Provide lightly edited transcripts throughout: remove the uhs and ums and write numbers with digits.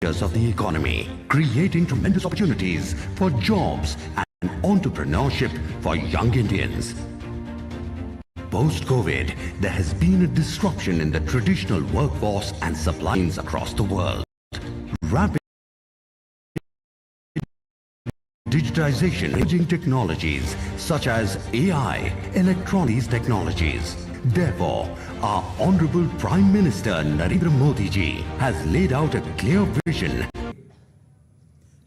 sectors of the economy, creating tremendous opportunities for jobs and entrepreneurship for young Indians. Post-COVID, there has been a disruption in the traditional workforce and supply chains across the world. Rapid digitization, emerging technologies such as AI, electronics technologies. Therefore, our Honorable Prime Minister Narendra Modi ji has laid out a clear vision.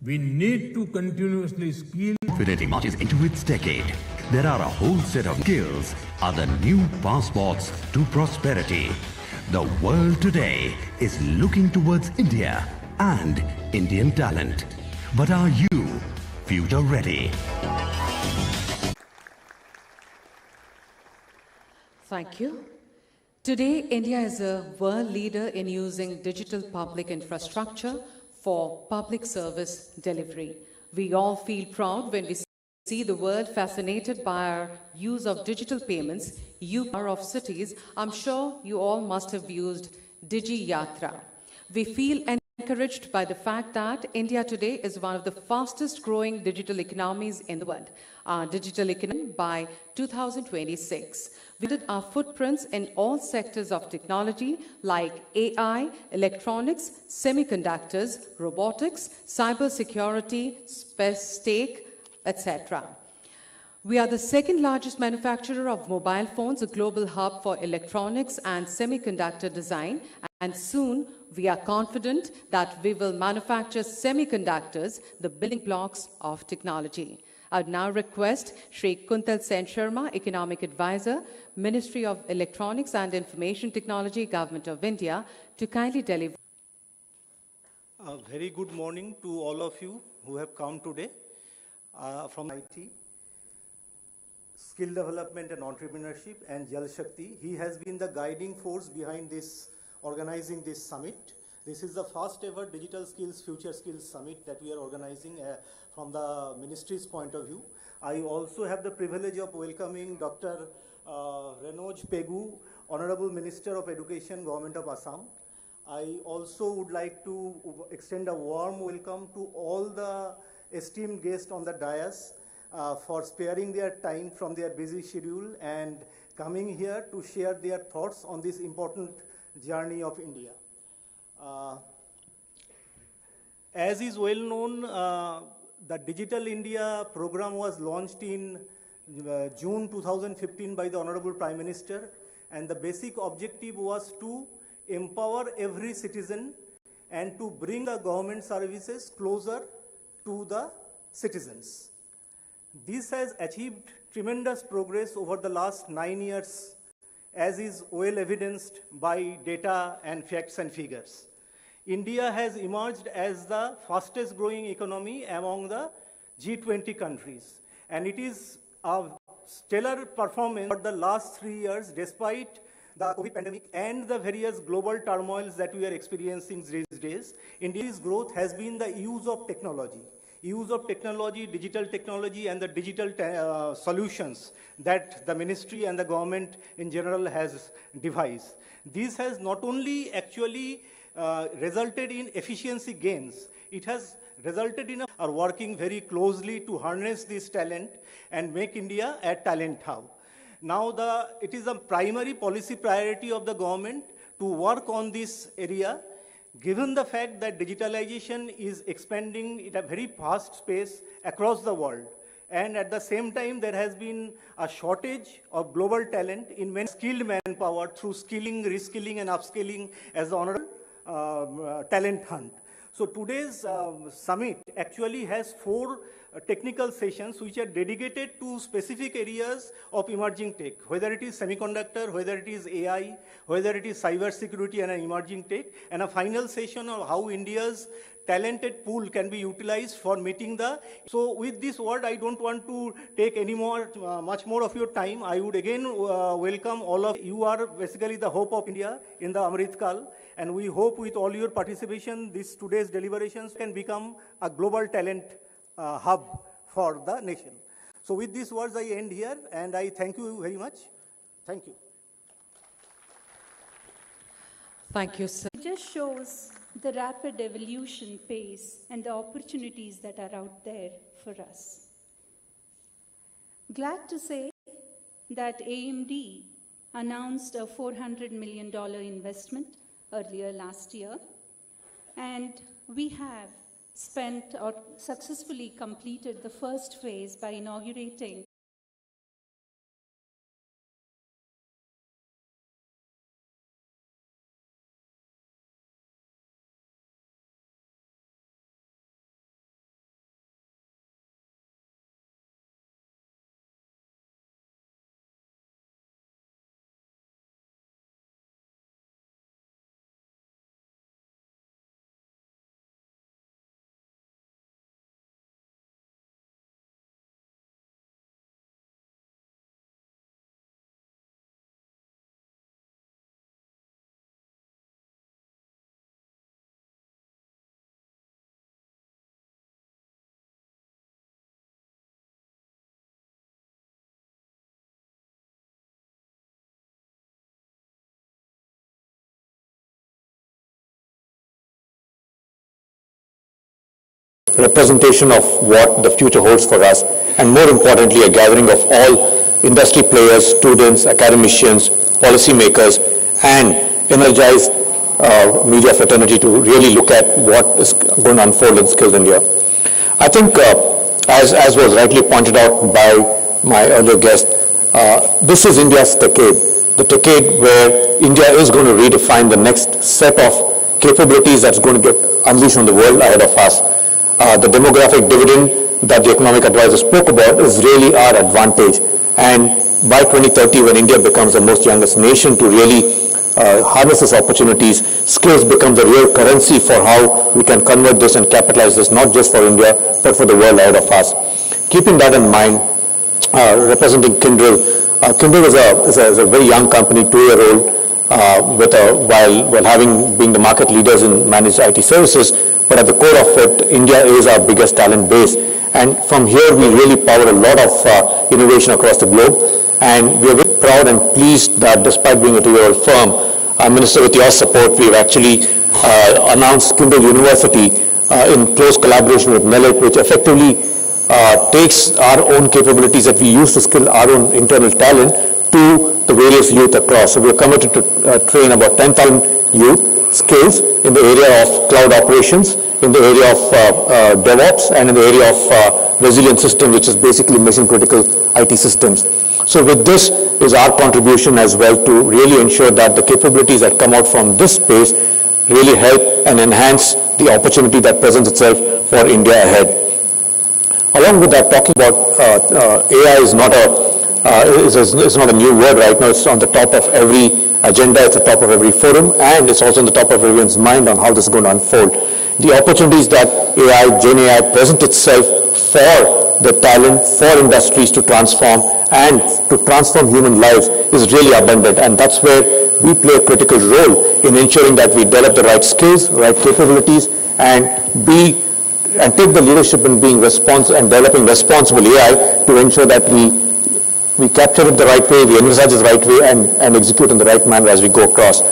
We need to continuously skill. Infinity marches into its decade. There are a whole set of skills, are the new passports to prosperity. The world today is looking towards India and Indian talent. But are you future ready? Thank you. Today, India is a world leader in using digital public infrastructure for public service delivery. We all feel proud when we see the world fascinated by our use of digital payments. You are of cities, I'm sure you all must have used Digi Yatra. We feel encouraged by the fact that India today is one of the fastest growing digital economies in the world. Our digital economy by 2026. We did our footprints in all sectors of technology like AI, electronics, semiconductors, robotics, cybersecurity, space tech, etc. We are the second largest manufacturer of mobile phones, a global hub for electronics and semiconductor design, and soon we are confident that we will manufacture semiconductors, the building blocks of technology. I would now request Shri Kuntal Sen Sharma, Economic Advisor, Ministry of Electronics and Information Technology, Government of India, to kindly deliver. A very good morning to all of you who have come today from MeitY, Skill Development and Entrepreneurship, and Jal Shakti. He has been the guiding force behind this, organizing this summit. This is the first ever Digital Skills, Future Skills Summit that we are organizing from the ministry's point of view. I also have the privilege of welcoming Dr. Renoj Pegu, Honorable Minister of Education, Government of Assam. I also would like to extend a warm welcome to all the esteemed guests on the dais for sparing their time from their busy schedule and coming here to share their thoughts on this important journey of India. As is well known, the Digital India program was launched in June 2015 by the Honorable Prime Minister, and the basic objective was to empower every citizen and to bring the government services closer to the citizens. This has achieved tremendous progress over the last 9 years, as is well evidenced by data and facts and figures. India has emerged as the fastest growing economy among the G20 countries, and it is a stellar performance for the last 3 years despite the COVID pandemic and the various global turmoils that we are experiencing these days. India's growth has been the use of technology, digital technology, and the digital solutions that the ministry and the government in general has devised. This has not only actually resulted in efficiency gains, it has resulted in our working very closely to harness this talent and make India a talent hub. Now it is a primary policy priority of the government to work on this area, given the fact that digitalization is expanding at a very fast pace across the world. And at the same time, there has been a shortage of global talent in many skilled manpower through skilling, reskilling, and upskilling as the honorable talent hunt. So today's summit actually has 4 technical sessions which are dedicated to specific areas of emerging tech, whether it is semiconductor, whether it is AI, whether it is cyber security and an emerging tech, and a final session on how India's talented pool can be utilized for meeting the. So with this word, I don't want to take any more, much more of your time. I would again welcome all of you. Are basically the hope of India in the Amrit Kal, and we hope with all your participation, today's deliberations can become a global talent hub for the nation. So with these words, I end here, and I thank you very much. Thank you. Thank you, sir. It just shows the rapid evolution pace and the opportunities that are out there for us. Glad to say that AMD announced a $400 million investment earlier last year, and we have spent or successfully completed the first phase by inaugurating representation of what the future holds for us, and more importantly, a gathering of all industry players, students, academicians, policymakers, and energized media fraternity to really look at what is going to unfold in Skills India. I think, as was rightly pointed out by my earlier guest, this is India's decade, the decade where India is going to redefine the next set of capabilities that's going to get unleashed on the world ahead of us. The demographic dividend that the economic advisor spoke about is really our advantage. And by 2030, when India becomes the most youngest nation to really harness these opportunities, skills become the real currency for how we can convert this and capitalize this, not just for India, but for the world ahead of us. Keeping that in mind, representing Kyndryl, Kyndryl is a very young company, 2-year-old, while being the market leaders in managed IT services. But at the core of it, India is our biggest talent base. And from here, we really power a lot of innovation across the globe. And we are very proud and pleased that despite being a 2-year-old firm, Minister, with your support, we've actually announced Kyndryl University in close collaboration with NIELIT, which effectively takes our own capabilities that we use to skill our own internal talent to the various youth across. So we're committed to train about 10,000 youth skills in the area of cloud operations, in the area of DevOps, and in the area of resilient system, which is basically mission critical IT systems. So with this is our contribution as well to really ensure that the capabilities that come out from this space really help and enhance the opportunity that presents itself for India ahead. Along with that, talking about AI is not a new word right now. It's on the top of every agenda, it's the top of every forum, and it's also on the top of everyone's mind on how this is going to unfold. The opportunities that AI, Gen AI present itself for the talent, for industries to transform and to transform human lives is really abundant, and that's where we play a critical role in ensuring that we develop the right skills, right capabilities, and take the leadership in being responsible and developing responsible AI to ensure that we capture it the right way, we envisage it the right way, and execute in the right manner as we go across.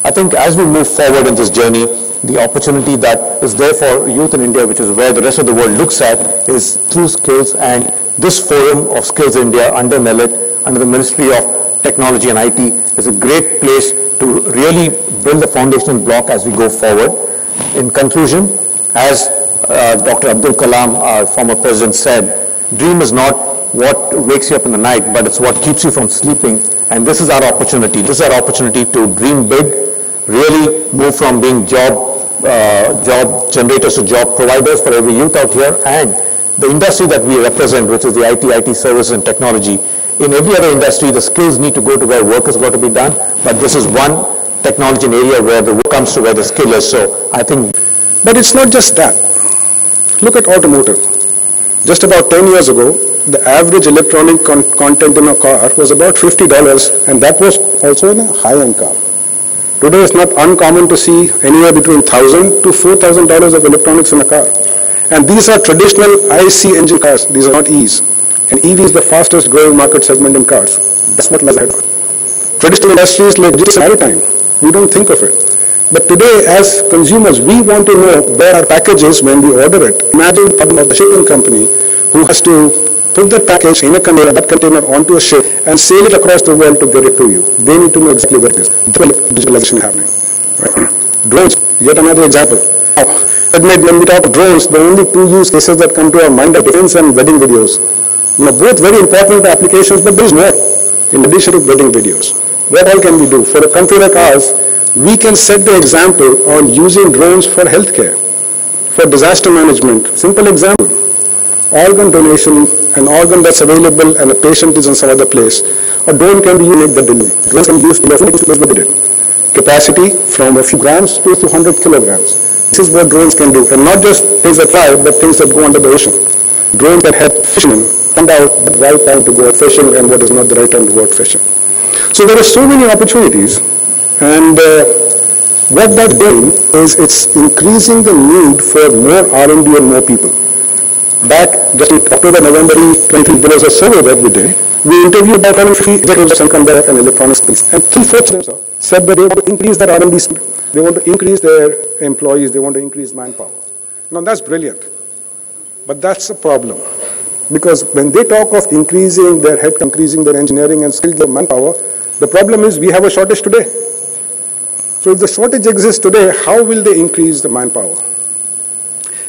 I think as we move forward in this journey, the opportunity that is there for youth in India, which is where the rest of the world looks at, is through skills, and this forum of Skills India under NIELIT, under the Ministry of Technology and IT, is a great place to really build the foundation block as we go forward. In conclusion, as Dr. Abdul Kalam, our former president, said, dream is not what wakes you up in the night, but it's what keeps you from sleeping. And this is our opportunity. This is our opportunity to dream big, really move from being job generators to job providers for every youth out here, and the industry that we represent, which is the IT services and technology. In every other industry, the skills need to go to where work has got to be done, but this is one technology area where the work comes to where the skill is. So I think. But it's not just that. Look at automotive. Just about 10 years ago, the average electronic content in a car was about $50, and that was also in a high-end car. Today, it's not uncommon to see anywhere between $1,000 to $4,000 of electronics in a car. And these are traditional IC engine cars. These are not EVs. And EV is the fastest growing market segment in cars. That's what lies ahead. Traditional industries like maritime, we don't think of it. But today, as consumers, we want to know where our package is when we order it. Imagine the shipping company who has to put that package in a container, that container onto a ship, and sail it across the world to get it to you. They need to know exactly where it is. Digitalization happening. Right? Drones, yet another example. Admit, when we talk drones, the only two use cases that come to our mind are defense and wedding videos. Both very important applications, but there is more in addition to wedding videos. What all can we do? For a country like ours, we can set the example on using drones for healthcare, for disaster management. Simple example, organ donation, an organ that's available and a patient is in some other place. A drone can be used to make the delivery. Drones can be used to make capacity from a few grams to 200 kilograms. This is what drones can do, and not just things that fly, but things that go under the ocean. Drones that help fishermen find out the right time to go out fishing and what is not the right time to go out fishing. So there are so many opportunities, and what that's doing is it's increasing the need for more R&D and more people. Back just in October, November 2023, there was a survey that we did. We interviewed about 150 executives of semiconductor and electronics companies, and 3/4 of them said that they want to increase their R&D spend. They want to increase their employees, they want to increase manpower. Now that's brilliant, but that's a problem. Because when they talk of increasing their head, increasing their engineering and skilled manpower, the problem is we have a shortage today. So if the shortage exists today, how will they increase the manpower?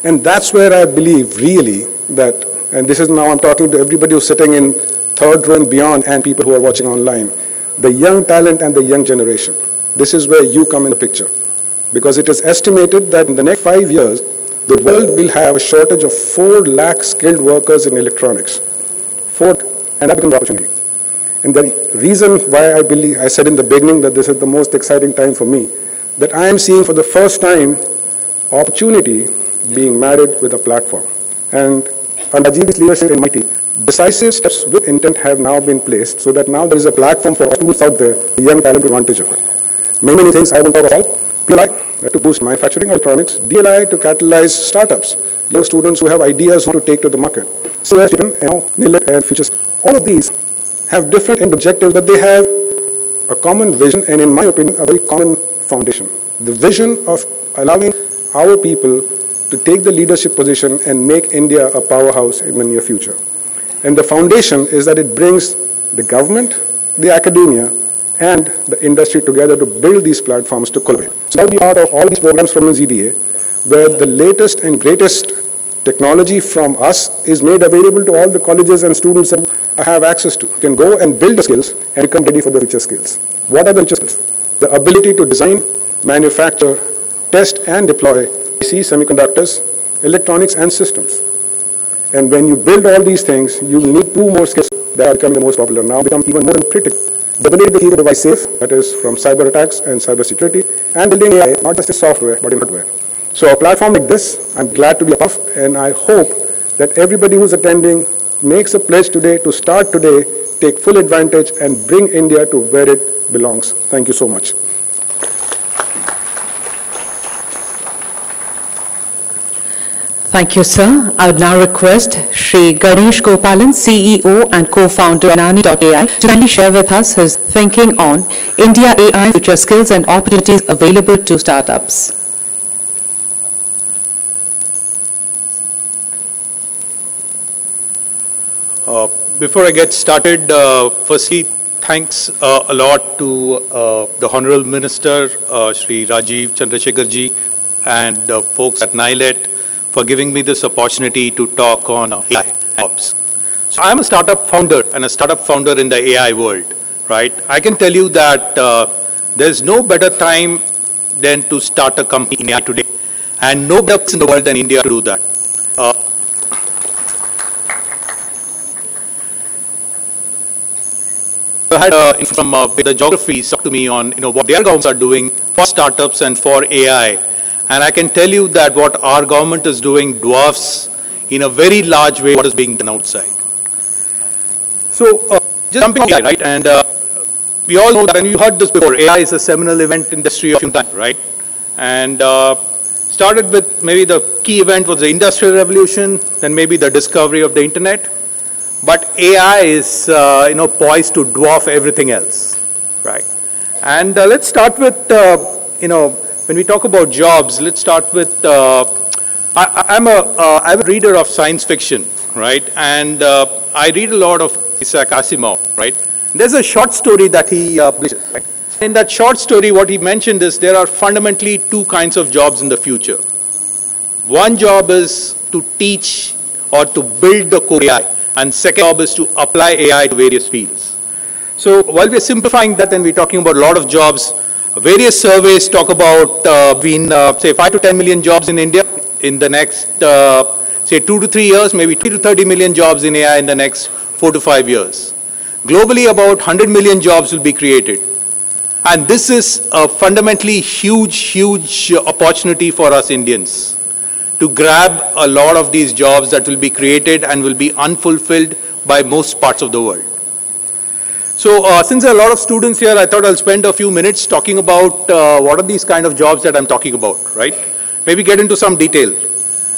And that's where I believe really that, and this is now I'm talking to everybody who's sitting in third row and beyond and people who are watching online, the young talent and the young generation. This is where you come in the picture. Because it is estimated that in the next 5 years, the world will have a shortage of 4 lakh skilled workers in electronics. And that becomes an opportunity. And the reason why I said in the beginning that this is the most exciting time for me, that I am seeing for the first time opportunity being married with a platform. And under Rajeev's leadership in MeitY, decisive steps with intent have now been placed so that now there is a platform for students out there, the young talent advantage of it. Many things I won't talk about. PLI to boost manufacturing electronics, DLI to catalyze startups, young students who have ideas to take to the market. So NIELIT and futures. All of these have different objectives, but they have a common vision and, in my opinion, a very common foundation. The vision of allowing our people to take the leadership position and make India a powerhouse in the near future. And the foundation is that it brings the government, the academia, and the industry together to build these platforms to collaborate. So I'll be part of all these programs from the ZDA, where the latest and greatest technology from us is made available to all the colleges and students that have access to. You can go and build the skills and become ready for the future skills. What are the future skills? The ability to design, manufacture, test, and deploy IC, semiconductors, electronics, and systems. And when you build all these things, you need 2 more skills that are becoming the most popular now, become even more critical. The ability to keep a device safe, that is from cyber attacks and cyber security, and building AI, not just in software, but in hardware. So a platform like this, I'm glad to be a part of, and I hope that everybody who's attending makes a pledge today to start today, take full advantage, and bring India to where it belongs. Thank you so much. Thank you, sir. I would now request Shri Ganesh Gopalan, CEO and co-founder of NIELIT.ai, to kindly share with us his thinking on India AI future skills and opportunities available to startups. Before I get started, firstly, thanks a lot to the Honorable Minister, Shri Rajeev Chandrasekhar ji, and the folks at NIELIT for giving me this opportunity to talk on AI jobs. So I'm a startup founder and a startup founder in the AI world, right? I can tell you that there's no better time than to start a company in AI today, and no better place in the world than India to do that. I had from the geographies talk to me on what their governments are doing for startups and for AI. And I can tell you that what our government is doing dwarfs in a very large way what is being done outside. So just jumping on AI, right? And we all know that, and you heard this before, AI is a seminal event in the history of humankind, right? And started with maybe the key event was the Industrial Revolution, then maybe the discovery of the internet. But AI is poised to dwarf everything else, right? And let's start with when we talk about jobs, let's start with, I'm a reader of science fiction, right? And I read a lot of Isaac Asimov, right? There's a short story that he publishes, right? In that short story, what he mentioned is there are fundamentally two kinds of jobs in the future. One job is to teach or to build the core AI, and second job is to apply AI to various fields. So while we're simplifying that and we're talking about a lot of jobs, various surveys talk about say 5 to 10 million jobs in India in the next, say 2 to 3 years, maybe 20 to 30 million jobs in AI in the next 4 to 5 years. Globally, about 100 million jobs will be created. And this is a fundamentally huge opportunity for us Indians to grab a lot of these jobs that will be created and will be unfulfilled by most parts of the world. So since there are a lot of students here, I thought I'll spend a few minutes talking about what are these kind of jobs that I'm talking about, right? Maybe get into some detail.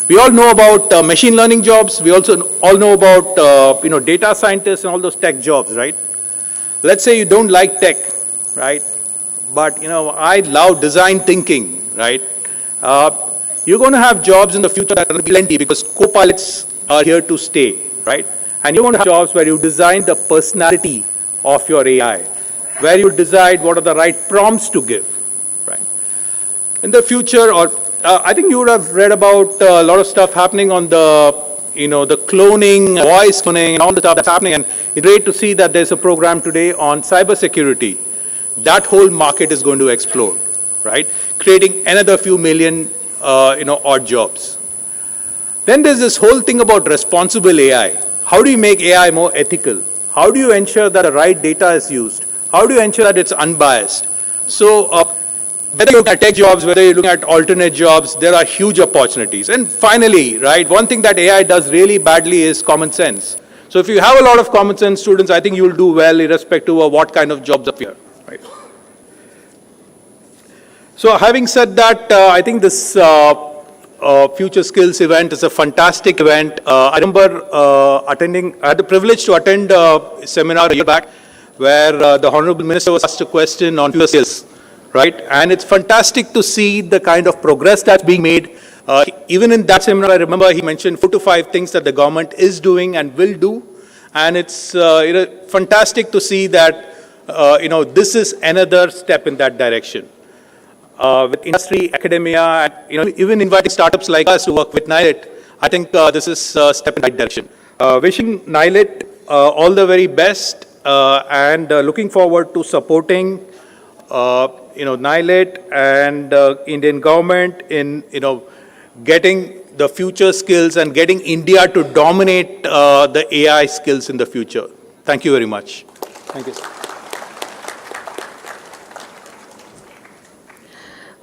We all know about machine learning jobs. We also all know about data scientists and all those tech jobs, right? Let's say you don't like tech, right? But I love design thinking, right? You're going to have jobs in the future that will be plenty because co-pilots are here to stay, right? And you're going to have jobs where you design the personality of your AI, where you decide what are the right prompts to give, right? In the future, or I think you would have read about a lot of stuff happening on the the cloning, voice cloning, and all the stuff that's happening. And it's great to see that there's a program today on cybersecurity. That whole market is going to explode, right? Creating another few million, odd jobs. Then there's this whole thing about responsible AI. How do you make AI more ethical? How do you ensure that the right data is used? How do you ensure that it's unbiased? So whether you look at tech jobs, whether you're looking at alternate jobs, there are huge opportunities. And finally, right, one thing that AI does really badly is common sense. So if you have a lot of common sense students, I think you'll do well irrespective of what kind of jobs appear. Right. So having said that, I think this Future Skills event is a fantastic event. I remember I had the privilege to attend a seminar a year back where the Honorable Minister was asked a question on future skills, right? And it's fantastic to see the kind of progress that's being made. Even in that seminar, I remember he mentioned 4 to 5 things that the government is doing and will do. And it's fantastic to see that this is another step in that direction. With industry, academia, and even inviting startups like us to work with NIELIT, I think this is a step in the right direction. Wishing NIELIT all the very best and looking forward to supporting NIELIT and Indian government in getting the future skills and getting India to dominate the AI skills in the future. Thank you very much. Thank you.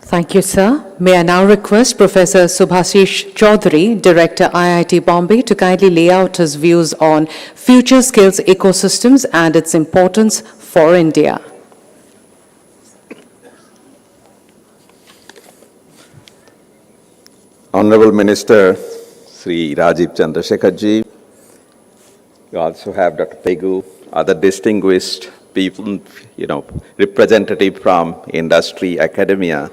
Thank you, sir. May I now request Professor Subhashish Chaudhary, Director IIT Bombay, to kindly lay out his views on future skills ecosystems and its importance for India. Honorable Minister Shri Rajeev Chandrasekhar ji, you also have Dr. Pegu, other distinguished people, representative from industry, academia,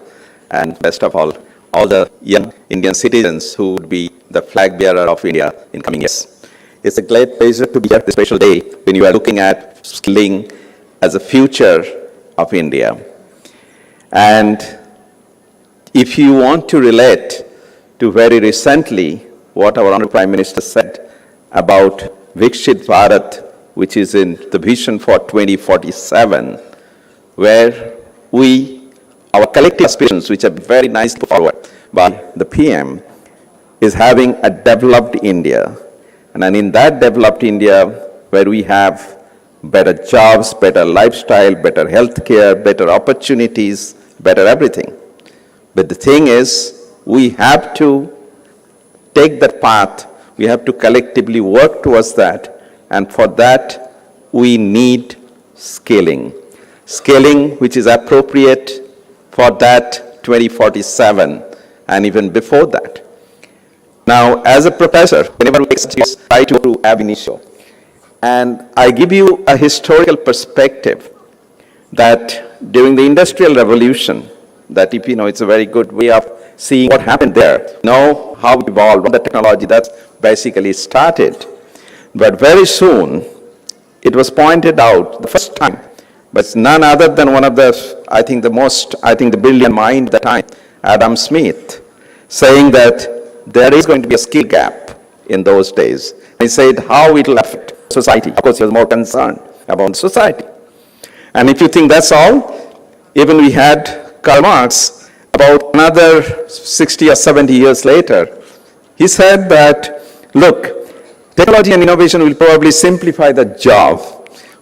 and best of all the young Indian citizens who would be the flag bearer of India in coming years. It's a great pleasure to be here this special day when you are looking at skilling as a future of India. And if you want to relate to very recently what our Honorable Prime Minister said about Vikshit Bharat, which is in the vision for 2047, where our collective aspirations, which are very nicely put forward by the PM, is having a developed India. And in that developed India, where we have better jobs, better lifestyle, better healthcare, better opportunities, better everything. But the thing is, we have to take that path. We have to collectively work towards that. And for that, we need skilling. Skilling which is appropriate for that 2047 and even before that. Now, as a professor, whenever we try to ab initio, and I give you a historical perspective that during the Industrial Revolution, That if, it's a very good way of seeing what happened there, how it evolved, what the technology that's basically started. But very soon, it was pointed out the first time, but it's none other than one of the, the brilliant mind at the time, Adam Smith, saying that there is going to be a skill gap in those days. He said how it will affect society. Of course, he was more concerned about society. And if you think that's all, even we had Karl Marx, about another 60 or 70 years later, he said that, look, technology and innovation will probably simplify the job,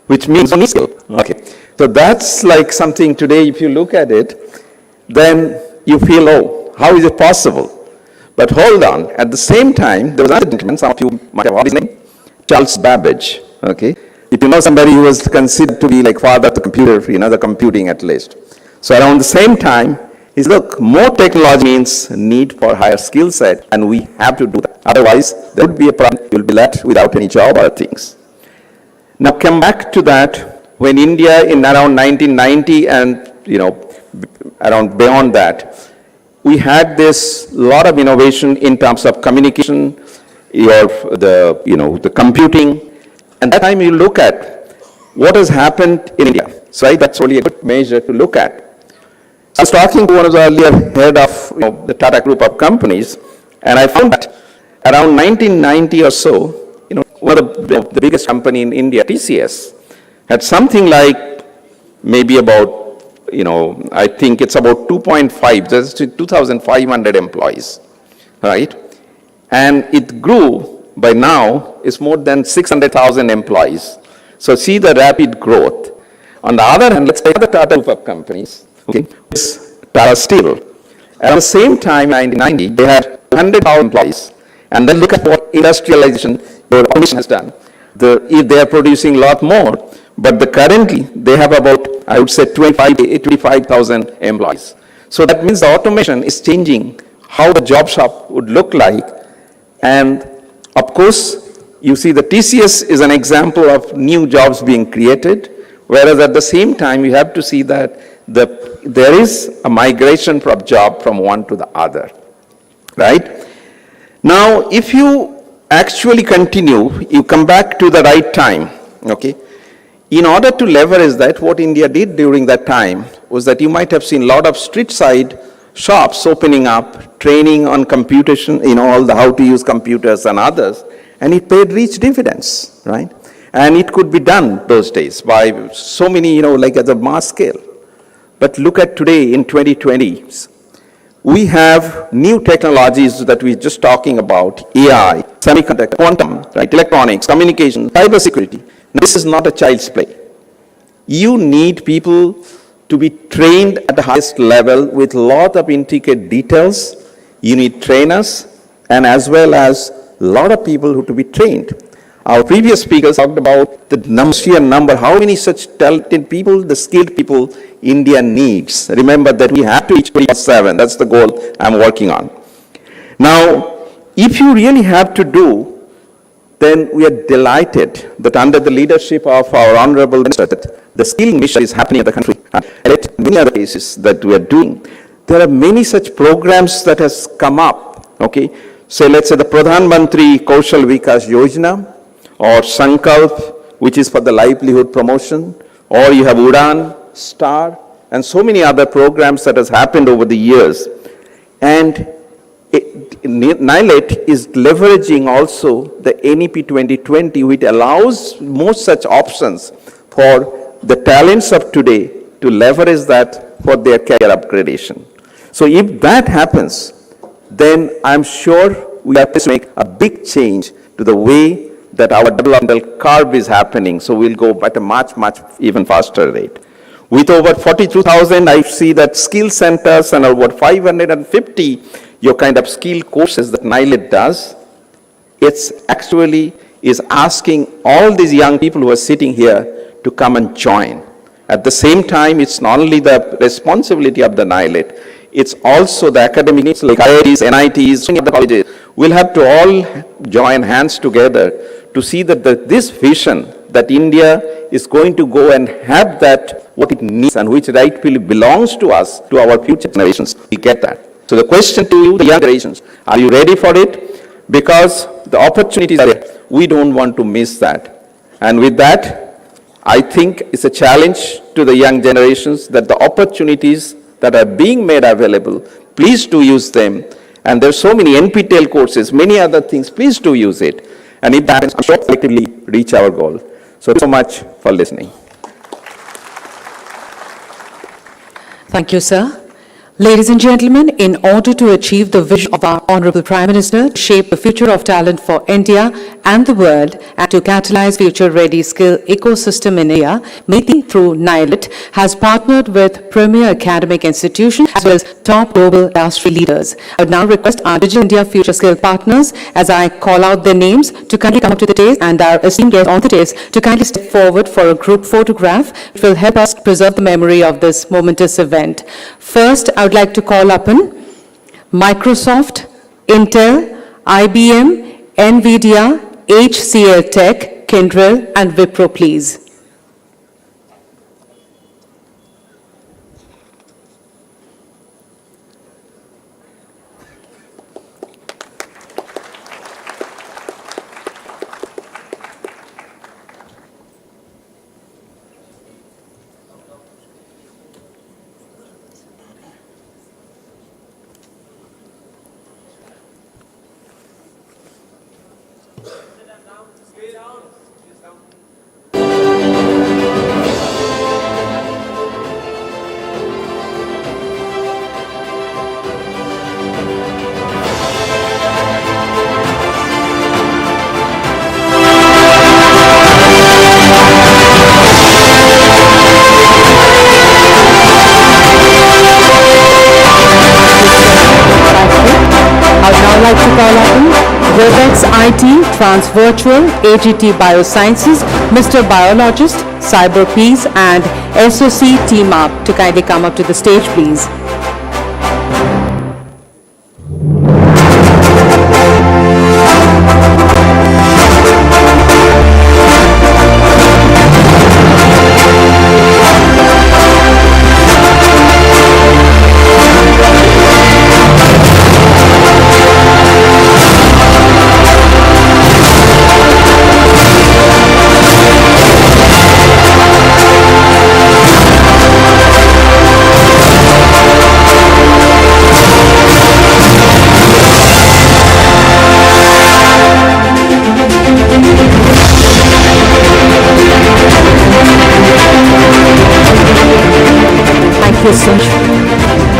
which means only skill. Okay. So that's like something today, if you look at it, then you feel, oh, how is it possible? But hold on, at the same time, there was another gentleman, some of you might have heard his name, Charles Babbage. Okay. If you know somebody who was considered to be like father of the computer, the computing at least. So around the same time, he said, look, more technology means need for higher skill set, and we have to do that. Otherwise, there would be a problem. You'll be left without any job or things. Now, come back to that, when India in around 1990 and, around beyond that, we had this lot of innovation in terms of communication, the computing. And that time you look at what has happened in India. So that's only a good measure to look at. I was talking to one of the earlier head of the Tata group of companies, and I found that around 1990 or so, one of the biggest company in India, TCS, had something like maybe about, I think it's about 2.5, there's 2,500 employees, right? And it grew by now is more than 600,000 employees. So see the rapid growth. On the other hand, let's take the Tata group of companies. Okay, it's Tata Steel. At the same time, in 1990, they had 100,000 employees. And then look at what industrialization, your automation has done. They are producing a lot more, but currently they have about, I would say, 25,000 employees. So that means the automation is changing how the job shop would look like. And of course, you see the TCS is an example of new jobs being created, whereas at the same time, you have to see that there is a migration from job from one to the other, right? Now, if you actually continue, you come back to the right time, okay? In order to leverage that, what India did during that time was that you might have seen a lot of street side shops opening up, training on computation, all the how to use computers and others, and it paid rich dividends, right? And it could be done those days by so many, like at a mass scale. But look at today in 2020, we have new technologies that we're just talking about, AI, semiconductor, quantum, right? Electronics, communication, cybersecurity. Now, this is not a child's play. You need people to be trained at the highest level with a lot of intricate details. You need trainers and as well as a lot of people who to be trained. Our previous speakers talked about the sheer number, how many such talented people, the skilled people India needs. Remember that we have to reach 24/7. That's the goal I'm working on. Now, if you really have to do, then we are delighted that under the leadership of our Honorable Minister, that the skilling mission is happening in the country. And many other cases that we are doing. There are many such programs that has come up, okay? So let's say the Pradhan Mantri Kaushal Vikas Yojana, or Sankalp, which is for the livelihood promotion, or you have Udan, STAR, and so many other programs that has happened over the years. And NIELIT is leveraging also the NEP 2020, which allows more such options for the talents of today to leverage that for their career upgradation. So if that happens, then I'm sure we have to make a big change to the way that our developmental curve is happening. So we'll go at a much, much even faster rate. With over 42,000, I see that skill centers and over 550 your kind of skill courses that NIELIT does. It's actually is asking all these young people who are sitting here to come and join. At the same time, it's not only the responsibility of the NIELIT, it's also the academic needs like IITs, NITs, many other colleges. We'll have to all join hands together to see that this vision that India is going to go and have that, what it needs and which rightfully belongs to us, to our future generations. We get that. So the question to you, the young generations, are you ready for it? Because the opportunities are there. We don't want to miss that. And with that, I think it's a challenge to the young generations that the opportunities that are being made available, please do use them. And there's so many NPTEL courses, many other things, please do use it. And if that happens, I'm sure we'll collectively reach our goal. So thank you so much for listening. Thank you, sir. Ladies and gentlemen, in order to achieve the vision of our Honorable Prime Minister to shape the future of talent for India and the world and to catalyze future-ready skill ecosystem in India, MeitY through NIELIT has partnered with premier academic institutions as well as top global industry leaders. I would now request our Digital India Future Skill partners, as I call out their names, to kindly come up to the dais, and our esteemed guests on the dais to kindly step forward for a group photograph, which will help us preserve the memory of this momentous event. First, I would like to call upon Microsoft, Intel, IBM, NVIDIA, HCL Tech, Kyndryl, and Wipro, please. IT, Transvirtual, AGT Biosciences, Mr. Biologist, Cyber Peace, and SOC Team Up to kindly come up to the stage, please.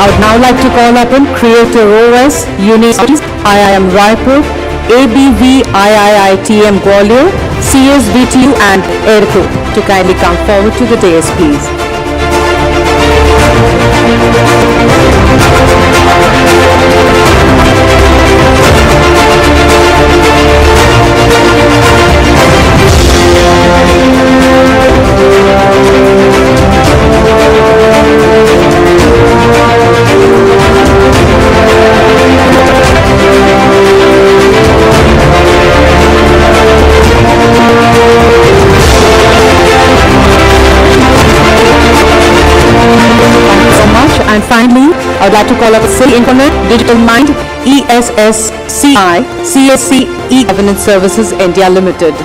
I would now like to call upon Creator OS, Universities, IIM Raipur, ABV IIITM Gwalior, CSVTU and ERCO to kindly come forward to the dais, please. And finally, I would like to call up City Internet, Digital Mind, ESSCI, CSC E-Governance Services India Limited.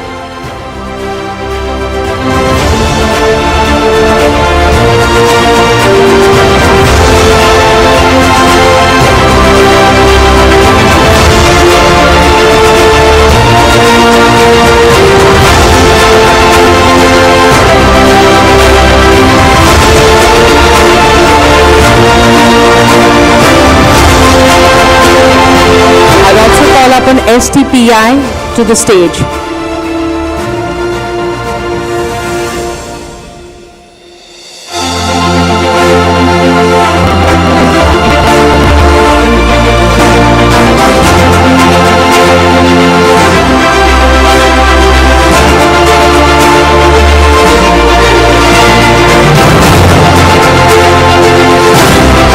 STPI to the stage.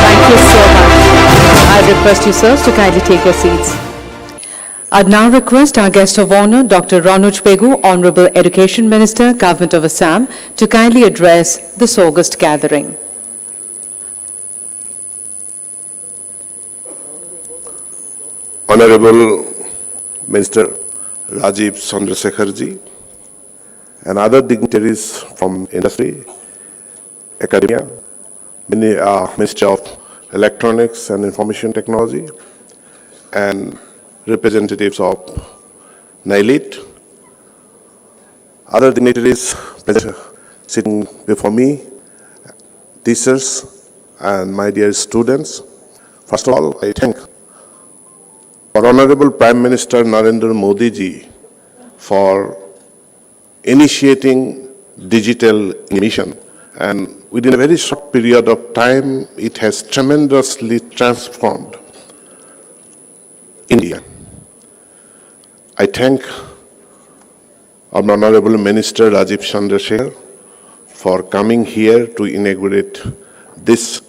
Thank you so much. I request you, sirs, to kindly take your seats. I'd now request our guest of honor, Dr. Ranuj Pegu, Honorable Education Minister, Government of Assam, to kindly address this August gathering. Honorable Minister Rajeev Chandrasekhar ji and other dignitaries from industry, academia, Minister of Electronics and Information Technology, and representatives of NIELIT, other dignitaries sitting before me, teachers, and my dear students. First of all, I thank our Honorable Prime Minister Narendra Modi ji for initiating digital mission, and within a very short period of time, it has tremendously transformed India. I thank our Honorable Minister Rajeev Chandrasekhar for coming here to inaugurate this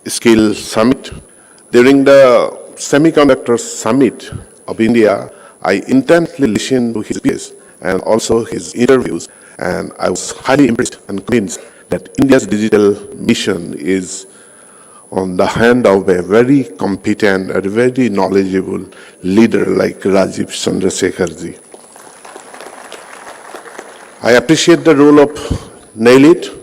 skill summit. During the Semiconductor Summit of India, I intently listened to his speeches and also his interviews, and I was highly impressed and convinced that India's digital mission is on the hand of a very competent and very knowledgeable leader like Rajeev Chandrasekhar ji. I appreciate the role of NIELIT,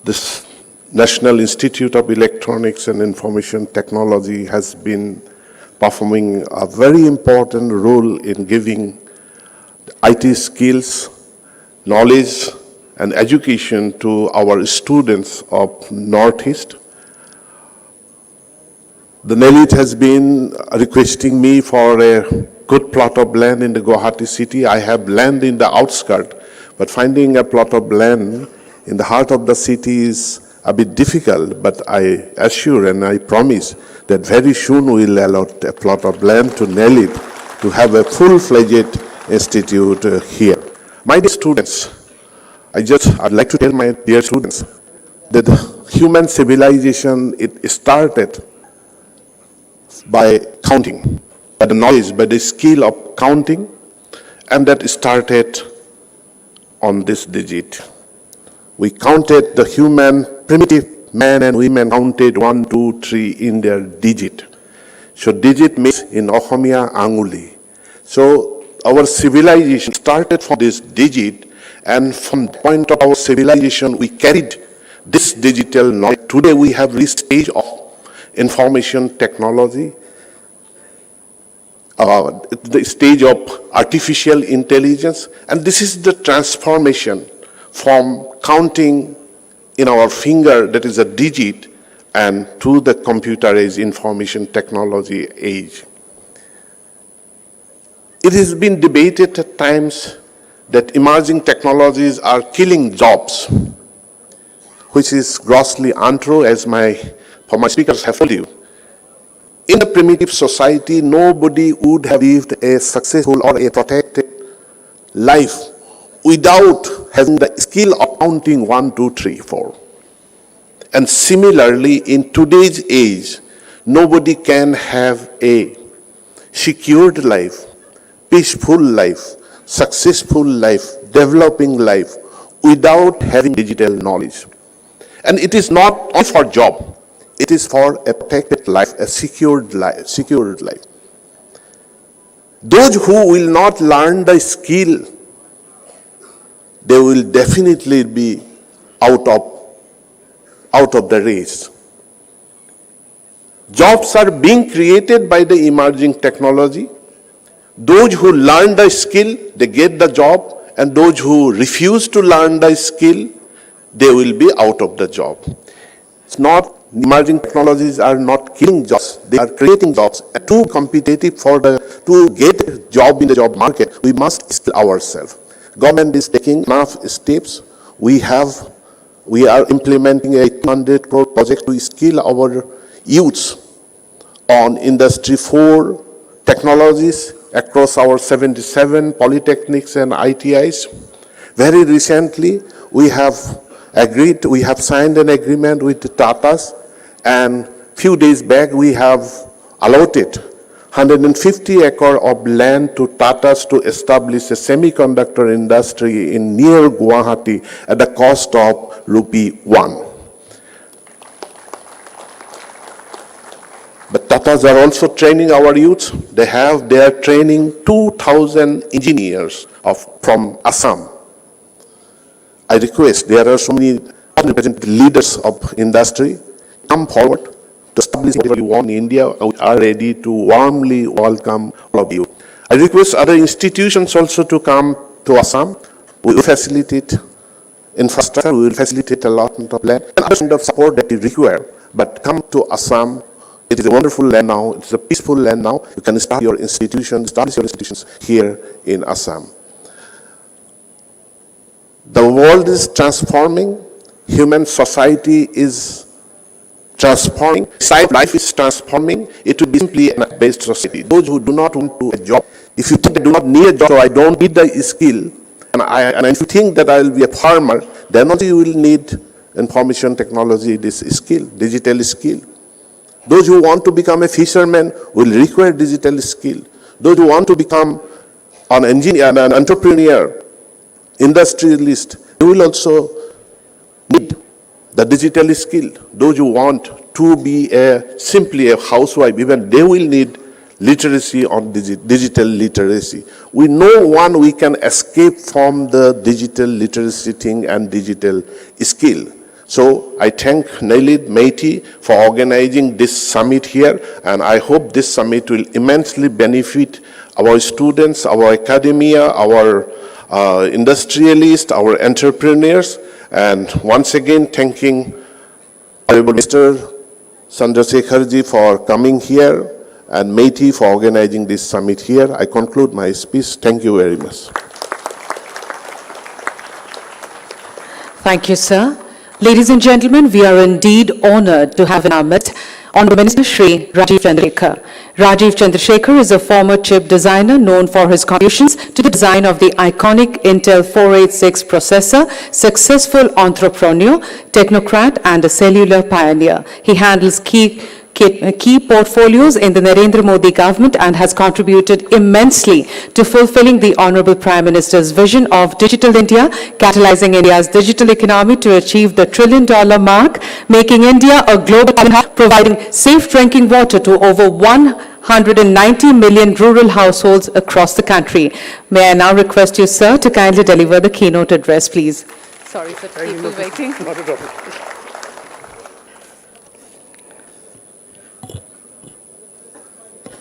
this National Institute of Electronics and Information Technology has been performing a very important role in giving IT skills, knowledge, and education to our students of Northeast. The NIELIT has been requesting me for a good plot of land in the Guwahati city. I have land in the outskirts, but finding a plot of land in the heart of the city is a bit difficult, but I assure and I promise that very soon we will allot a plot of land to NIELIT to have a full-fledged institute here. My dear students, I'd like to tell my dear students that human civilization, it started by counting, by the knowledge, by the skill of counting, and that started on this digit. We counted the human, primitive men and women counted 1, 2, 3 in their digit. So digit means in Ohomia, anguli. So our civilization started from this digit, and from the point of our civilization, we carried this digital knowledge. Today we have reached stage of information technology, the stage of artificial intelligence, and this is the transformation from counting in our finger, that is a digit, and to the computerized information technology age. It has been debated at times that emerging technologies are killing jobs, which is grossly untrue, as my former speakers have told you. In a primitive society, nobody would have lived a successful or a protected life without having the skill of counting 1, 2, 3, 4. And similarly, in today's age, nobody can have a secured life, peaceful life, successful life, developing life without having digital knowledge. And it is not only for job, it is for a protected life, a secured life. Those who will not learn the skill, they will definitely be out of the race. Jobs are being created by the emerging technology. Those who learn the skill, they get the job, and those who refuse to learn the skill, they will be out of the job. It's not, emerging technologies are not killing jobs, they are creating jobs. And to competitive to get a job in the job market, we must skill ourselves. Government is taking enough steps. We are implementing a 100 crore project to skill our youths on Industry 4 technologies across our 77 polytechnics and ITIs. Very recently, we have signed an agreement with the Tatas, and few days back we have allotted 150 acres of land to Tatas to establish a semiconductor industry in near Guwahati at the cost of ₹1. But Tatas are also training our youths. They are training 2,000 engineers from Assam. I request, there are so many representative leaders of industry, come forward to establish whatever you want in India. We are ready to warmly welcome all of you. I request other institutions also to come to Assam. We will facilitate infrastructure, we will facilitate allotment of land, and other kind of support that is required. But come to Assam. It is a wonderful land now. It's a peaceful land now. You can start your institutions, establish your institutions here in Assam. The world is transforming. Human society is transforming. Life is transforming. It will be simply a based society. Those who do not want to a job, if you think I do not need a job, so I don't need the skill, and if you think that I will be a farmer, then also you will need information technology, this skill, digital skill. Those who want to become a fisherman will require digital skill. Those who want to become an engineer, an entrepreneur, industrialist, they will also need the digital skill. Those who want to be simply a housewife, even they will need literacy on digital literacy. We know we can escape from the digital literacy thing and digital skill. So I thank NIELIT, MeitY for organizing this summit here, and I hope this summit will immensely benefit our students, our academia, our industrialists, our entrepreneurs, and once again thanking Honorable Mr. Chandrasekhar ji for coming here and MeitY for organizing this summit here. I conclude my speech. Thank you very much. Thank you, sir. Ladies and gentlemen, we are indeed honored to have in our midst Honorable Minister Shri Rajeev Chandrasekhar. Rajeev Chandrasekhar is a former chip designer known for his contributions to the design of the iconic Intel 486 processor, successful entrepreneur, technocrat, and a cellular pioneer. He handles key portfolios in the Narendra Modi government and has contributed immensely to fulfilling the Honorable Prime Minister's vision of Digital India, catalyzing India's digital economy to achieve the $1 trillion mark, making India a global hub, providing safe drinking water to over 190 million rural households across the country. May I now request you, sir, to kindly deliver the keynote address, please. Sorry for people waiting. Not at all.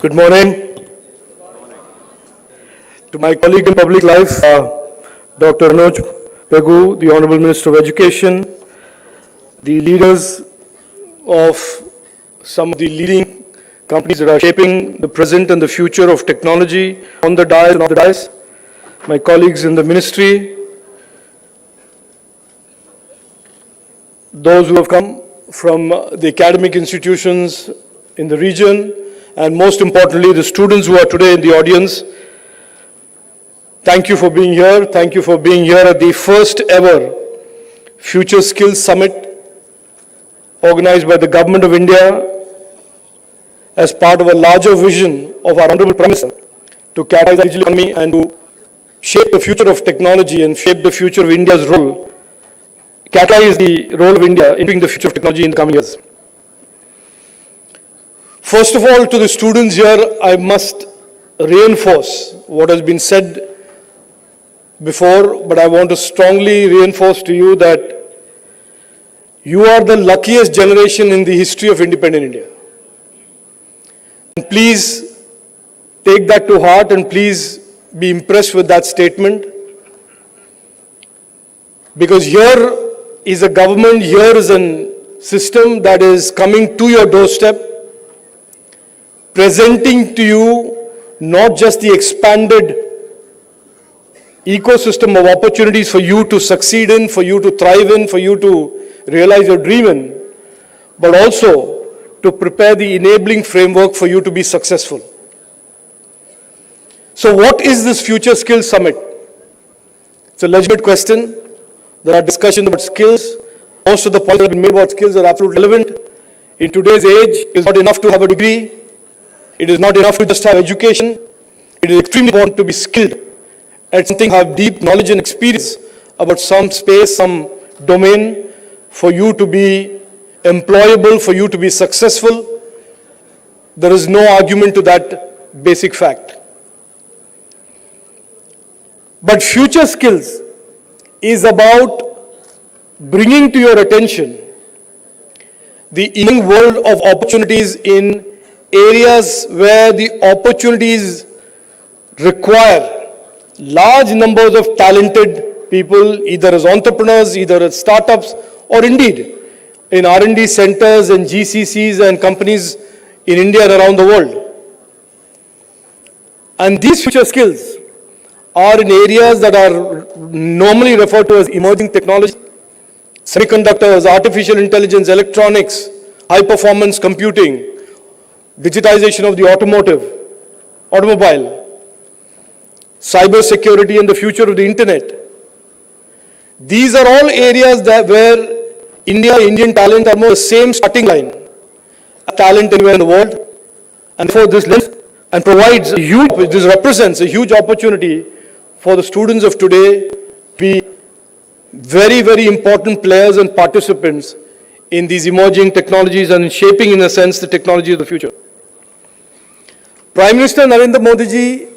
Good morning. To my colleague in public life, Dr. Anuj Pegu, the Honorable Minister of Education, the leaders of some of the leading companies that are shaping the present and the future of technology on the dais and off the dais, my colleagues in the ministry, those who have come from the academic institutions in the region, and most importantly, the students who are today in the audience, thank you for being here. Thank you for being here at the first ever Future Skills Summit organized by the Government of India as part of a larger vision of our Honorable Prime Minister to catalyze the digital economy and to shape the future of technology and shape the future of India's role, catalyze the role of India in the future of technology in the coming years. First of all, to the students here, I must reinforce what has been said before, but I want to strongly reinforce to you that you are the luckiest generation in the history of independent India. And please take that to heart and please be impressed with that statement. Because here is a government, here is a system that is coming to your doorstep, presenting to you not just the expanded ecosystem of opportunities for you to succeed in, for you to thrive in, for you to realize your dream in, but also to prepare the enabling framework for you to be successful. So what is this Future Skills Summit? It's a legitimate question. There are discussions about skills. Most of the points that have been made about skills are absolutely relevant. In today's age, it's not enough to have a degree. It is not enough to just have education. It is extremely important to be skilled at something, have deep knowledge and experience about some space, some domain, for you to be employable, for you to be successful. There is no argument to that basic fact. But future skills is about bringing to your attention the young world of opportunities in areas where the opportunities require large numbers of talented people, either as entrepreneurs, either as startups, or indeed in R&D centers and GCCs and companies in India and around the world. And these future skills are in areas that are normally referred to as emerging technology, semiconductors, artificial intelligence, electronics, high-performance computing, digitization of the automobile, cyber security and the future of the internet. These are all areas where Indian talent are more the same starting line as talent anywhere in the world. And therefore this lends and provides this represents a huge opportunity for the students of today to be very, very important players and participants in these emerging technologies and shaping, in a sense, the technology of the future. Prime Minister Narendra Modi ji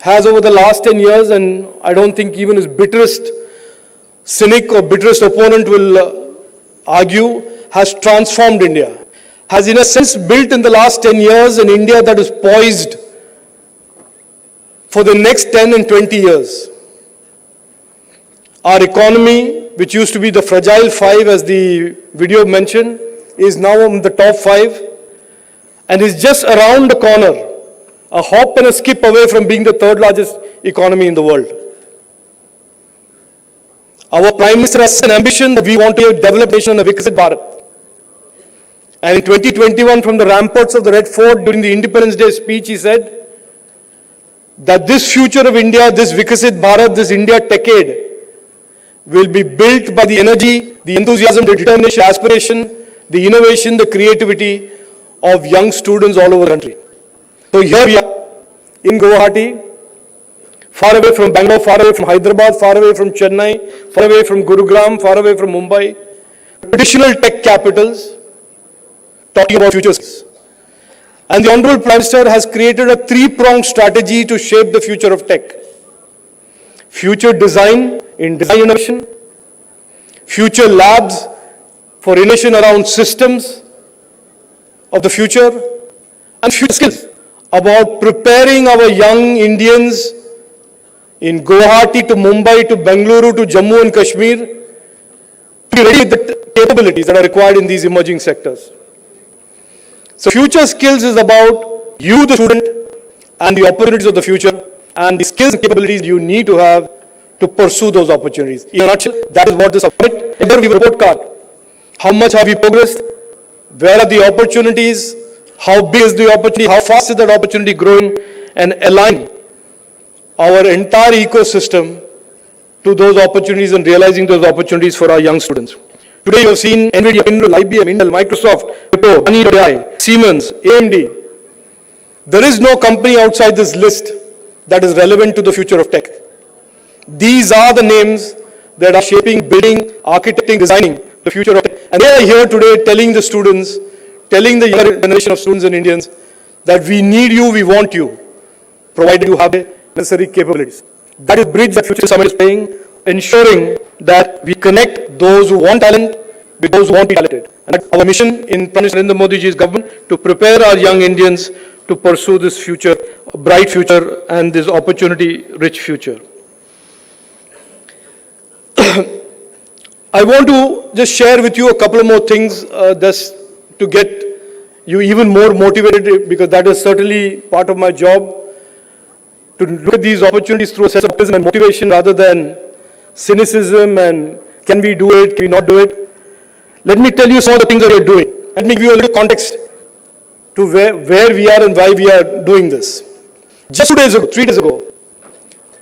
has over the last 10 years, and I don't think even his bitterest cynic or bitterest opponent will argue, has transformed India. Has in a sense built in the last 10 years an India that is poised for the next 10 and 20 years. Our economy, which used to be the fragile five as the video mentioned, is now in the top 5 and is just around the corner, a hop and a skip away from being the 3rd largest economy in the world. Our Prime Minister has an ambition that we want to develop a nation of Vikasit Bharat. And in 2021, from the ramparts of the Red Fort during the Independence Day speech, he said that this future of India, this Vikasit Bharat, this India decade, will be built by the energy, the enthusiasm, the determination, aspiration, the innovation, the creativity of young students all over the country. So here we are in Guwahati, far away from Bangalore, far away from Hyderabad, far away from Chennai, far away from Gurugram, far away from Mumbai, traditional tech capitals, talking about future skills. And the Honorable Prime Minister has created a 3-pronged strategy to shape the future of tech. Future design in design innovation, future labs for innovation around systems of the future, and future skills about preparing our young Indians in Guwahati to Mumbai to Bengaluru to Jammu and Kashmir to be ready with the capabilities that are required in these emerging sectors. So future skills is about you, the student, and the opportunities of the future, and the skills and capabilities you need to have to pursue those opportunities. In a nutshell, that is what this summit. Here we have a report card. How much have we progressed? Where are the opportunities? How big is the opportunity? How fast is that opportunity growing? And align our entire ecosystem to those opportunities and realizing those opportunities for our young students. Today you have seen NVIDIA, IBM, Intel, Microsoft, Wipro, NIELIT, Siemens, AMD. There is no company outside this list that is relevant to the future of tech. These are the names that are shaping, building, architecting, designing the future of tech. And they are here today telling the students, telling the younger generation of students and Indians that we need you, we want you, provided you have the necessary capabilities. That is the bridge that Future Summit is playing, ensuring that we connect those who want talent with those who want to be talented. And that's our mission in Prime Minister Narendra Modi ji's government, to prepare our young Indians to pursue this future, a bright future, and this opportunity-rich future. I want to just share with you a couple of more things just to get you even more motivated, because that is certainly part of my job, to look at these opportunities through a sense of optimism and motivation rather than cynicism and can we do it, can we not do it. Let me tell you some of the things that we are doing. Let me give you a little context to where we are and why we are doing this. Just 3 days ago,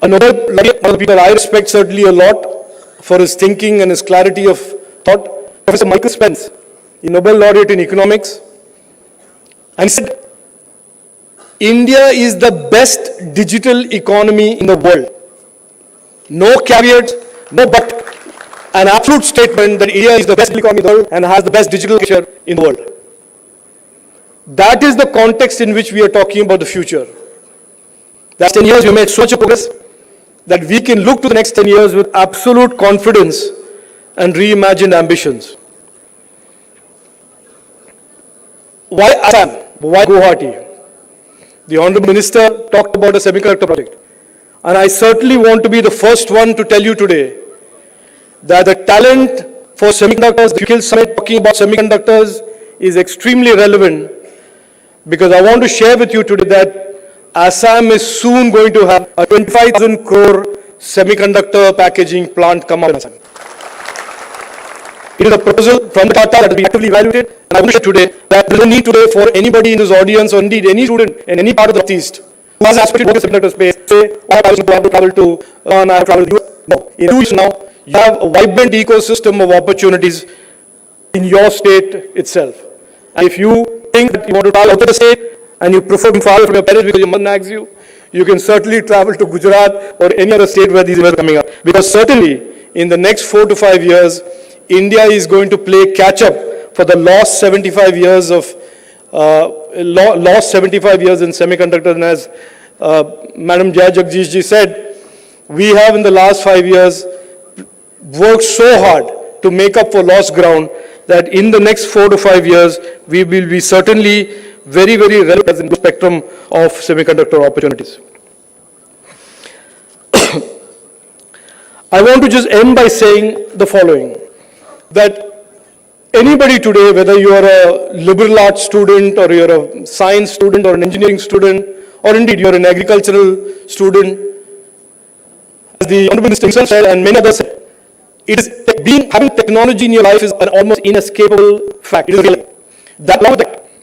a Nobel laureate, one of the people I respect certainly a lot for his thinking and his clarity of thought, Professor Michael Spence, a Nobel laureate in economics, and he said India is the best digital economy in the world. No caveat, no but. An absolute statement that India is the best economy in the world and has the best digital culture in the world. That is the context in which we are talking about the future. Last 10 years we have made so much progress that we can look to the next 10 years with absolute confidence and reimagined ambitions. Why Assam? Why Guwahati? The Honorable Minister talked about a semiconductor project. And I certainly want to be the first one to tell you today that the talent for semiconductors, the Skill Summit talking about semiconductors is extremely relevant, because I want to share with you today that Assam is soon going to have a 25,000 crore semiconductor packaging plant come up in Assam. It is a proposal from the Tata that will be actively evaluated, and I want to share today that there is no need today for anybody in this audience, or indeed any student in any part of the Northeast who has aspired to work in the semiconductor space, say, I have to travel to I have traveled to US. No, in 2 years now, you have a vibrant ecosystem of opportunities in your state itself. And if you think that you want to travel out of the state and you prefer being far away from your parents because your mother nags you, you can certainly travel to Gujarat or any other state where these events are coming up. Because certainly in the next 4 to 5 years, India is going to play catch up for the lost 75 years of lost 75 years in semiconductors. And as Madam Jal Shakti ji said, we have in the last 5 years worked so hard to make up for lost ground that in the next 4 to 5 years, we will be certainly very, very relevant in the spectrum of semiconductor opportunities. I want to just end by saying the following, that anybody today, whether you are a liberal arts student or you're a science student or an engineering student, or indeed you're an agricultural student, as the Honorable Minister himself said and many others said, having technology in your life is an almost inescapable fact. It is real.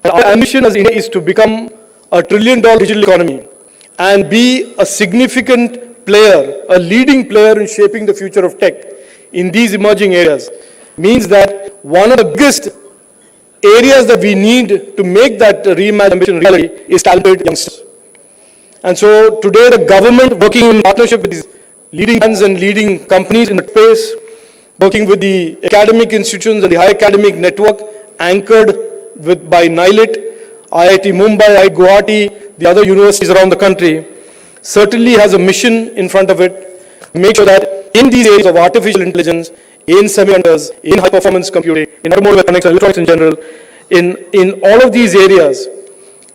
Our ambition as India is to become a $1 trillion digital economy and be a significant player, a leading player in shaping the future of tech in these emerging areas. Means that one of the biggest areas that we need to make that reimagined ambition reality is talented youngsters. And so today the government, working in partnership with these leading brands and leading companies in the space, working with the academic institutions and the higher academic network anchored by NIELIT, IIT Mumbai, IIT Guwahati, the other universities around the country, certainly has a mission in front of it to make sure that in these areas of artificial intelligence, in semiconductors, in high performance computing, in automotive electronics and electronics in general, in all of these areas,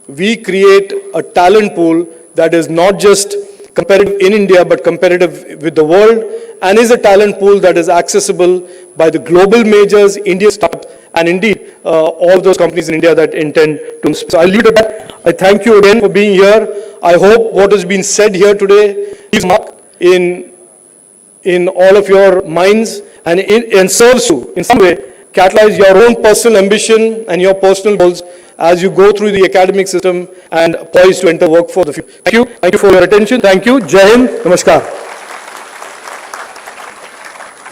we create a talent pool that is not just competitive in India, but competitive with the world, and is a talent pool that is accessible by the global majors, Indian startups, and indeed all those companies in India that intend to. So I'll leave it at that. I thank you again for being here. I hope what has been said here today leaves a mark in all of your minds and serves you in some way, catalyze your own personal ambition and your personal goals as you go through the academic system and poised to enter work for the future. Thank you. Thank you for your attention. Thank you. Jai Hind. Namaskar.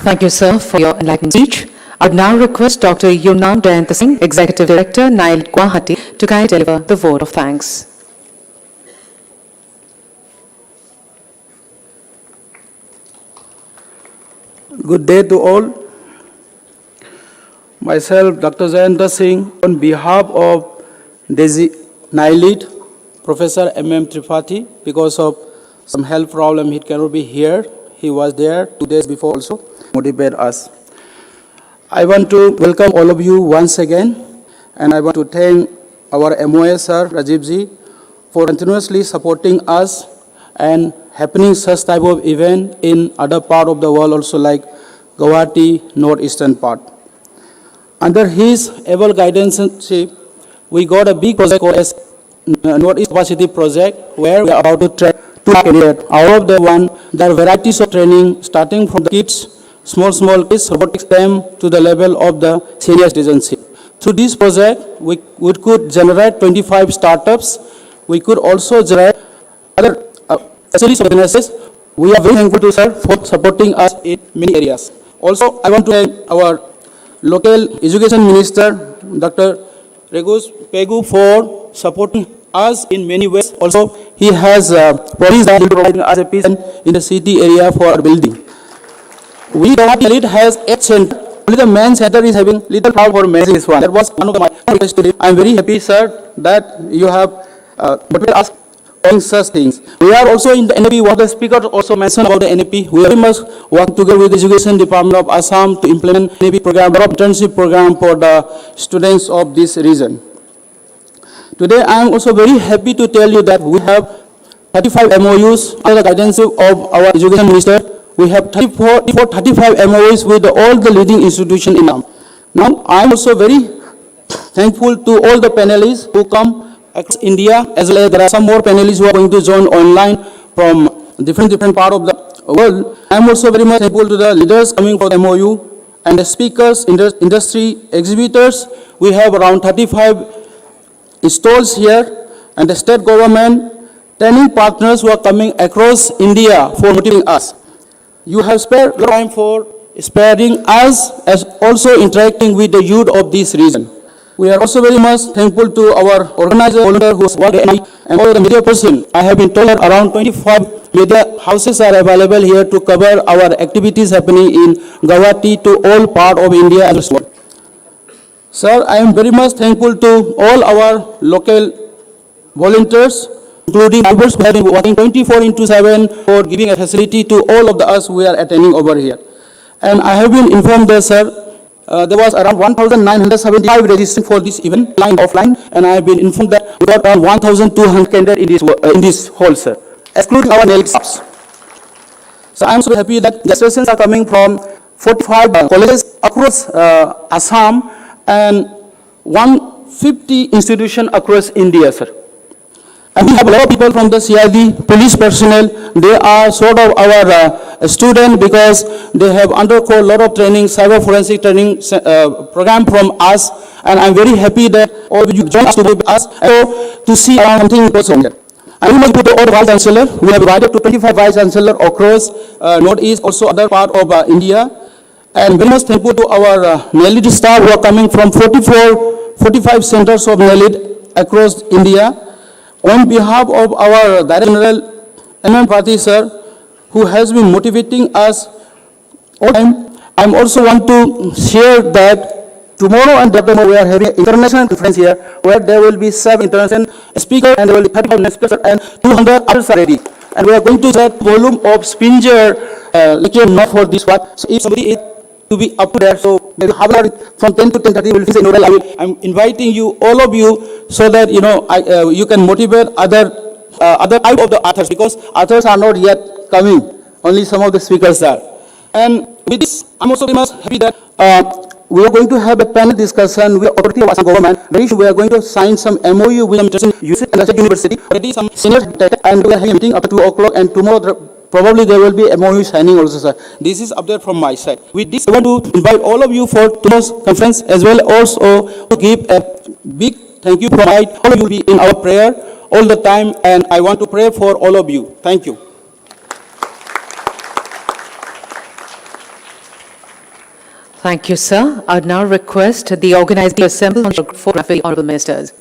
Thank you, sir, for your enlightening speech. I would now request Dr. Yunam Dayanta Singh, Executive Director, NIELIT Guwahati, to kindly deliver the vote of thanks. Good day to all. Myself, Dr. Jayanta Singh, on behalf of NIELIT, Professor M.M. Tripathi, because of some health problem, he cannot be here. He was there 2 days before also, motivate us. I want to welcome all of you once again, and I want to thank our MOA, Sir Rajeev ji, for continuously supporting us and happening such type of event in other part of the world also, like Guwahati, northeastern part. Under his able guidance, we got a big project called as Northeast Capacity Project, where we are about to train 2 candidates. Out of the one, there are varieties of training, starting from the kids, small kids, robotics them to the level of the senior citizenship. Through this project, we could generate 25 startups. We could also generate other facilities businesses. We are very thankful to Sir for supporting us in many areas. Also, I want to thank our local education minister, Dr. Regus Pegu, for supporting us in many ways. Also, he has promised that he will provide us a piece in the city area for our building. We Guwahati NIELIT has 8 centers. Only the main center is having little crowd for managing this one. That was one of my requests today. I am very happy, sir, that you have motivated us doing such things. We are also in the NAP. What the speaker also mentioned about the NAP. We very much work together with the Education Department of Assam to implement NAP program, internship program for the students of this region. Today, I am also very happy to tell you that we have 35 MOUs under the guidance of our Education Minister. We have 35 MOUs with all the leading institutions in Assam. Now, I am also very thankful to all the panelists who come across India, as well as there are some more panelists who are going to join online from different parts of the world. I am also very much thankful to the leaders coming for the MOU and the speakers, industry exhibitors. We have around 35 stalls here, and the state government, training partners who are coming across India for motivating us. You have spared time for sparing us as also interacting with the youth of this region. We are also very much thankful to our organizer, volunteer who has worked at NIELIT, and all the media person. I have been told that around 25 media houses are available here to cover our activities happening in Guwahati to all part of India and the world. Sir, I am very much thankful to all our local volunteers, including members who have been working 24/7 for giving a facility to all of us who are attending over here. And I have been informed that, sir, there was around 1,975 registered for this event, offline, and I have been informed that we got around 1,200 candidates in this hall, sir, excluding our NIELIT staffs. So I am so happy that registrations are coming from 45 colleges across Assam and 150 institutions across India, sir. And we have a lot of people from the CID, police personnel. They are sort of our students because they have undergone a lot of training, cyber forensic training program from us. And I'm very happy that all of you join us to be with us to see something in person here. I would like to all vice chancellor. We have invited to 25 vice chancellor across Northeast, also other part of India. And very much thankful to our NIELIT staff who are coming from 45 centers of NIELIT across India. On behalf of our Director General, MM Party, sir, who has been motivating us all the time, I also want to share that tomorrow and the day we are having an international conference here where there will be 7 international speakers and there will be 35 speakers and 200 others are ready. And we are going to set volume of Spinger lecture not for this one. So if somebody is to be up to there, so maybe half an hour from 10 to 10:30 will finish in I'm inviting you, all of you, so that you can motivate other type of the authors, because authors are not yet coming, only some of the speakers are. And with this, I'm also very much happy that we are going to have a panel discussion with the authority of Assam government. Very soon we are going to sign some MOU with the University. Already some seniors, and we are having a meeting up to 2 o'clock, and tomorrow probably there will be a MOU signing also, sir. This is update from my side. With this, I want to invite all of you for tomorrow's conference, as well also to give a big thank you from my side. All of you will be in our prayer all the time, and I want to pray for all of you. Thank you. Thank you, sir. I would now request the organizer to assemble on for the honorable ministers.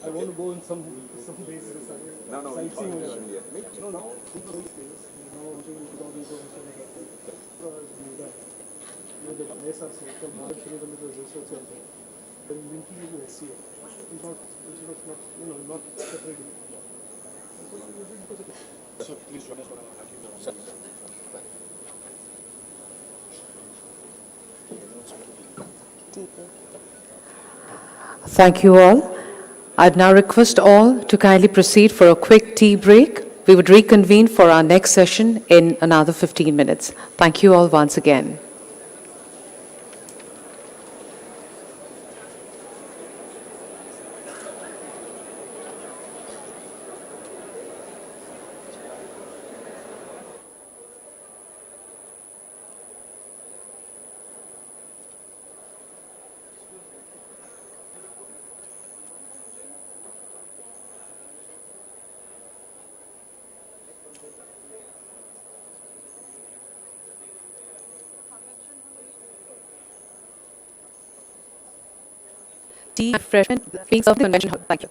I want to go in some places. No, sightseeing. Not separating. So please join us for our Thank you all. I'd now request all to kindly proceed for a quick tea break. We would reconvene for our next session in another 15 minutes. Thank you all once again. Tea, refreshment being served in the convention hall. Thank you.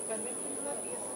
Convention